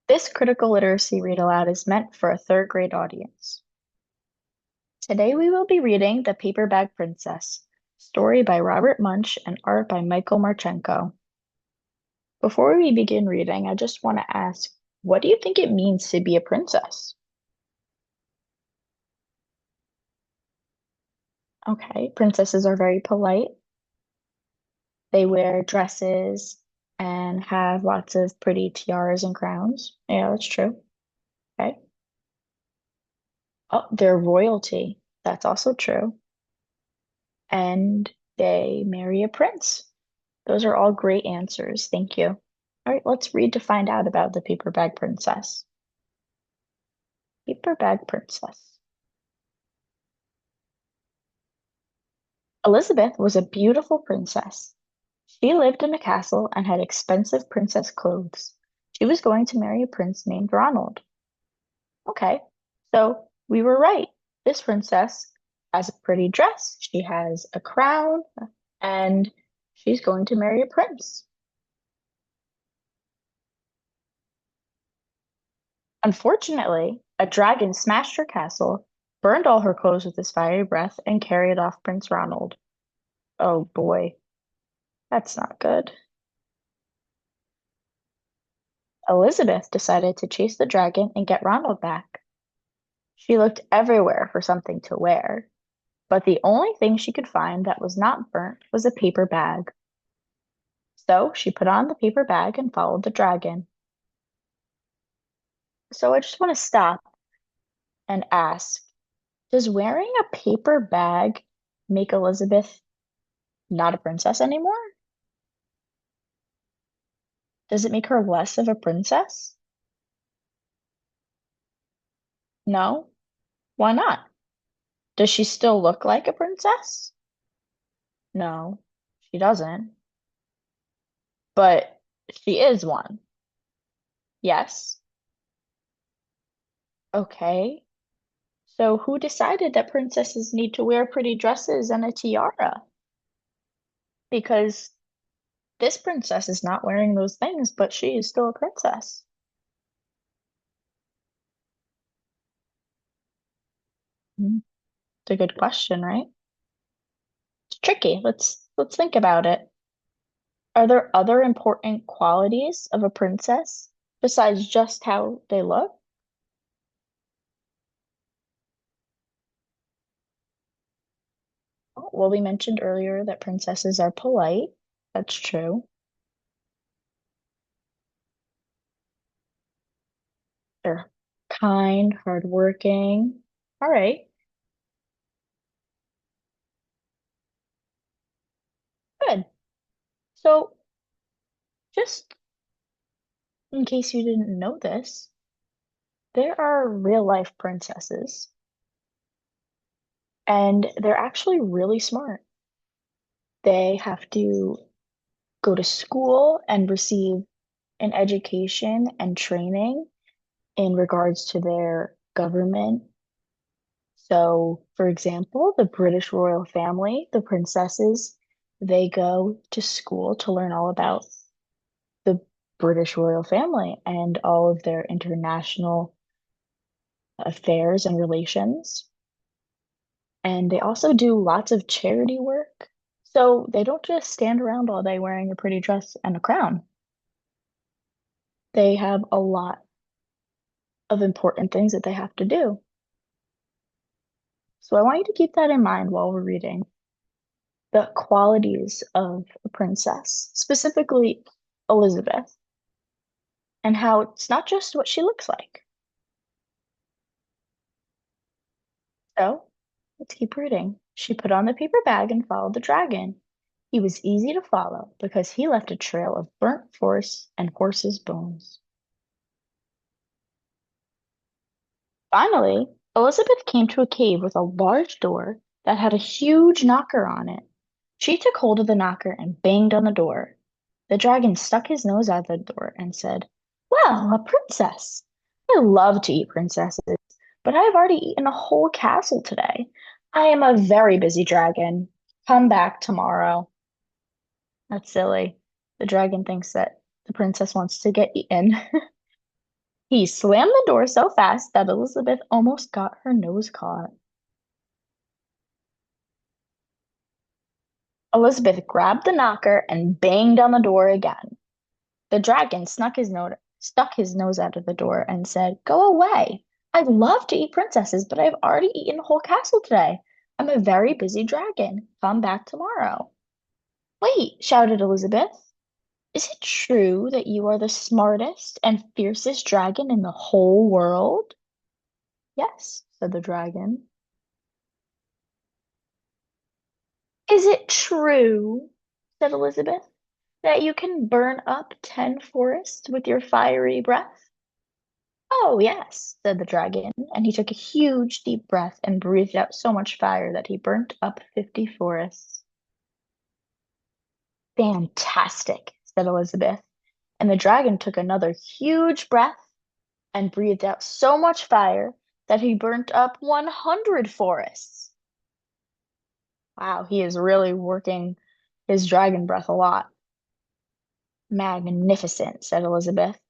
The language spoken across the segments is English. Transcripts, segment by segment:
This critical literacy read aloud is meant for a third grade audience. Today we will be reading The Paper Bag Princess, story by Robert Munsch and art by Michael Marchenko. Before we begin reading, I just want to ask, what do you think it means to be a princess? Okay, princesses are very polite. They wear dresses and have lots of pretty tiaras and crowns. Yeah, that's true. Okay. Oh, they're royalty. That's also true. And they marry a prince. Those are all great answers. Thank you. All right, let's read to find out about the paper bag princess. Paper bag princess. Elizabeth was a beautiful princess. She lived in a castle and had expensive princess clothes. She was going to marry a prince named Ronald. Okay, so we were right. This princess has a pretty dress. She has a crown, and she's going to marry a prince. Unfortunately, a dragon smashed her castle, burned all her clothes with his fiery breath, and carried off Prince Ronald. Oh boy, that's not good. Elizabeth decided to chase the dragon and get Ronald back. She looked everywhere for something to wear, but the only thing she could find that was not burnt was a paper bag. So she put on the paper bag and followed the dragon. So I just want to stop and ask, does wearing a paper bag make Elizabeth not a princess anymore? Does it make her less of a princess? No? Why not? Does she still look like a princess? No, she doesn't. But she is one. Yes. Okay. So who decided that princesses need to wear pretty dresses and a tiara? Because this princess is not wearing those things, but she is still a princess. Hmm. It's a good question, right? It's tricky. Let's think about it. Are there other important qualities of a princess besides just how they look? Well, we mentioned earlier that princesses are polite. That's true. They're kind, hardworking. All right, good. So, just in case you didn't know this, there are real life princesses, and they're actually really smart. They have to go to school and receive an education and training in regards to their government. So, for example, the British royal family, the princesses, they go to school to learn all about the British royal family and all of their international affairs and relations. And they also do lots of charity work. So they don't just stand around all day wearing a pretty dress and a crown. They have a lot of important things that they have to do. So I want you to keep that in mind while we're reading the qualities of a princess, specifically Elizabeth, and how it's not just what she looks like. So let's keep reading. She put on the paper bag and followed the dragon. He was easy to follow because he left a trail of burnt forest and horses' bones. Finally, Elizabeth came to a cave with a large door that had a huge knocker on it. She took hold of the knocker and banged on the door. The dragon stuck his nose out the door and said, "Well, a princess. I love to eat princesses, but I have already eaten a whole castle today. I am a very busy dragon. Come back tomorrow." That's silly. The dragon thinks that the princess wants to get eaten. He slammed the door so fast that Elizabeth almost got her nose caught. Elizabeth grabbed the knocker and banged on the door again. The dragon stuck his nose out of the door and said, "Go away. I'd love to eat princesses, but I've already eaten a whole castle today. I'm a very busy dragon. Come back tomorrow." "Wait," shouted Elizabeth. "Is it true that you are the smartest and fiercest dragon in the whole world?" "Yes," said the dragon. "Is it true," said Elizabeth, "that you can burn up 10 forests with your fiery breath?" "Oh, yes," said the dragon, and he took a huge deep breath and breathed out so much fire that he burnt up 50 forests. "Fantastic," said Elizabeth, and the dragon took another huge breath and breathed out so much fire that he burnt up 100 forests. Wow, he is really working his dragon breath a lot. "Magnificent," said Elizabeth,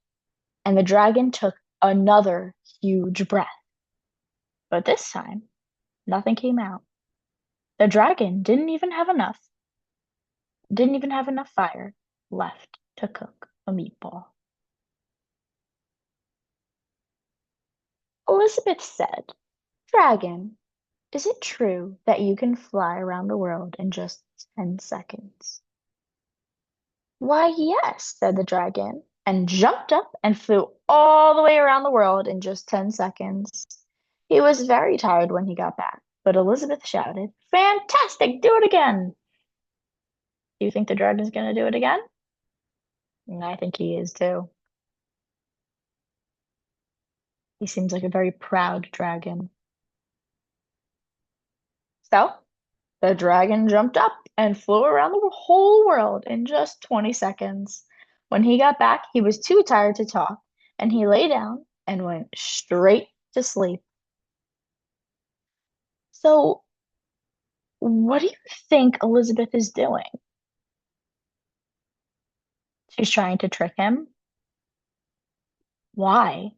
and the dragon took another huge breath. But this time, nothing came out. The dragon didn't even have enough fire left to cook a meatball. Elizabeth said, "Dragon, is it true that you can fly around the world in just 10 seconds?" "Why, yes," said the dragon, and jumped up and flew all the way around the world in just 10 seconds. He was very tired when he got back, but Elizabeth shouted, "Fantastic! Do it again!" Do you think the dragon's gonna do it again? I think he is too. He seems like a very proud dragon. So, the dragon jumped up and flew around the whole world in just 20 seconds. When he got back, he was too tired to talk, and he lay down and went straight to sleep. So, what do you think Elizabeth is doing? She's trying to trick him. Why?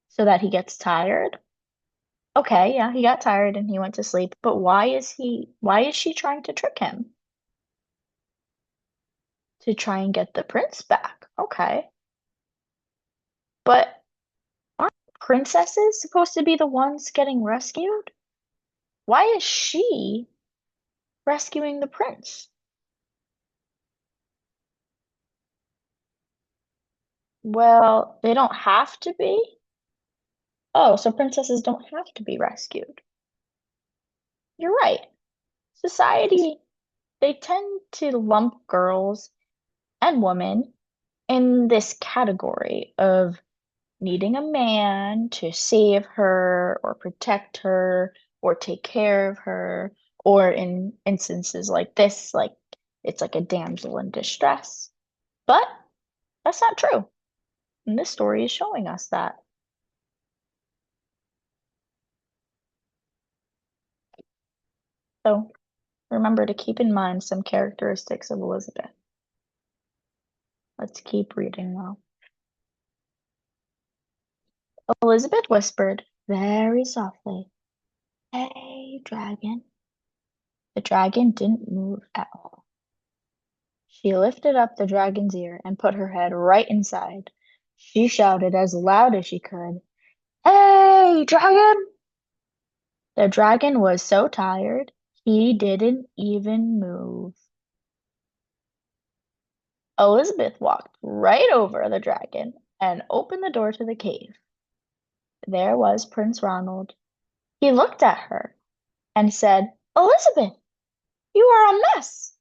So that he gets tired? Okay, yeah, he got tired and he went to sleep, but why is she trying to trick him? To try and get the prince back. Okay. But aren't princesses supposed to be the ones getting rescued? Why is she rescuing the prince? Well, they don't have to be. Oh, so princesses don't have to be rescued. You're right. Society, they tend to lump girls and women in this category of needing a man to save her or protect her or take care of her, or in instances like this, like it's like a damsel in distress. But that's not true. And this story is showing us that. So remember to keep in mind some characteristics of Elizabeth. Let's keep reading now. Elizabeth whispered very softly, "Hey, dragon." The dragon didn't move at all. She lifted up the dragon's ear and put her head right inside. She shouted as loud as she could, "Hey, dragon!" The dragon was so tired, he didn't even move. Elizabeth walked right over the dragon and opened the door to the cave. There was Prince Ronald. He looked at her and said, "Elizabeth, you are a mess.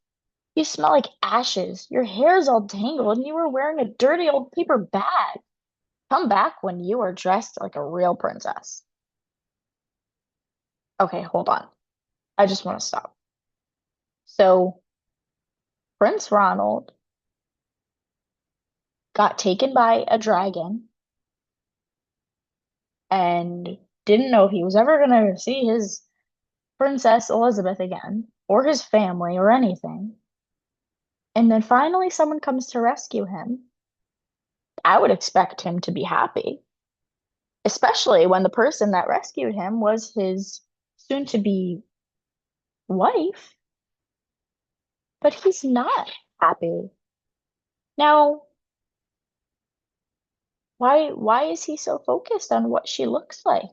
You smell like ashes, your hair's all tangled, and you are wearing a dirty old paper bag. Come back when you are dressed like a real princess." Okay, hold on. I just want to stop. So, Prince Ronald got taken by a dragon and didn't know if he was ever going to see his Princess Elizabeth again, or his family, or anything. And then finally, someone comes to rescue him. I would expect him to be happy, especially when the person that rescued him was his soon to be wife, but he's not happy. Now, why is he so focused on what she looks like?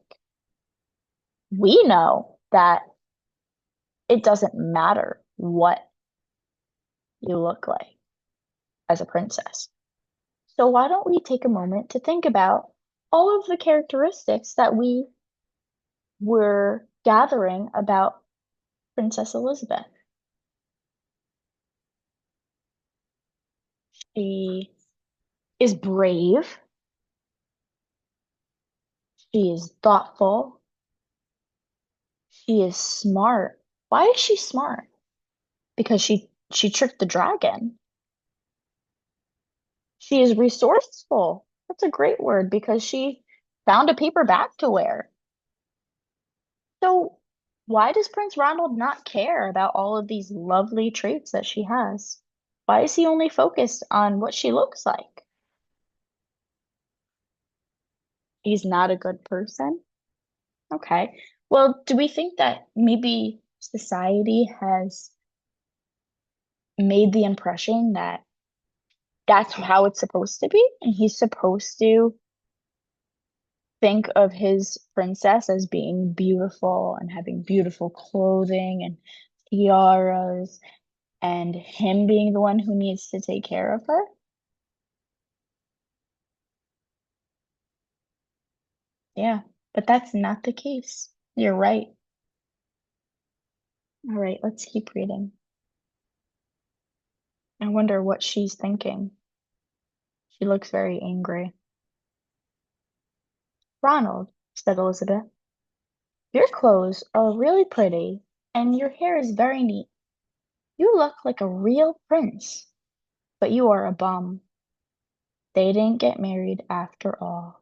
We know that it doesn't matter what you look like as a princess. So why don't we take a moment to think about all of the characteristics that we were gathering about Princess Elizabeth? She is brave, she is thoughtful, she is smart. Why is she smart? Because she tricked the dragon. She is resourceful. That's a great word because she found a paper bag to wear. So why does Prince Ronald not care about all of these lovely traits that she has? Why is he only focused on what she looks like? He's not a good person? Okay. Well, do we think that maybe society has made the impression that that's how it's supposed to be? And he's supposed to think of his princess as being beautiful and having beautiful clothing and tiaras, and him being the one who needs to take care of her? Yeah, but that's not the case. You're right. All right, let's keep reading. I wonder what she's thinking. She looks very angry. Ronald, said Elizabeth, your clothes are really pretty, and your hair is very neat. You look like a real prince, but you are a bum. They didn't get married after all.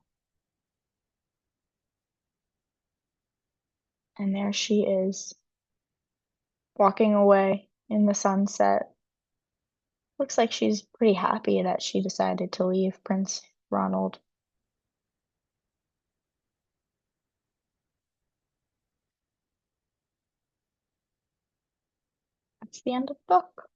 And there she is, walking away in the sunset. Looks like she's pretty happy that she decided to leave Prince Ronald. That's the end of the book.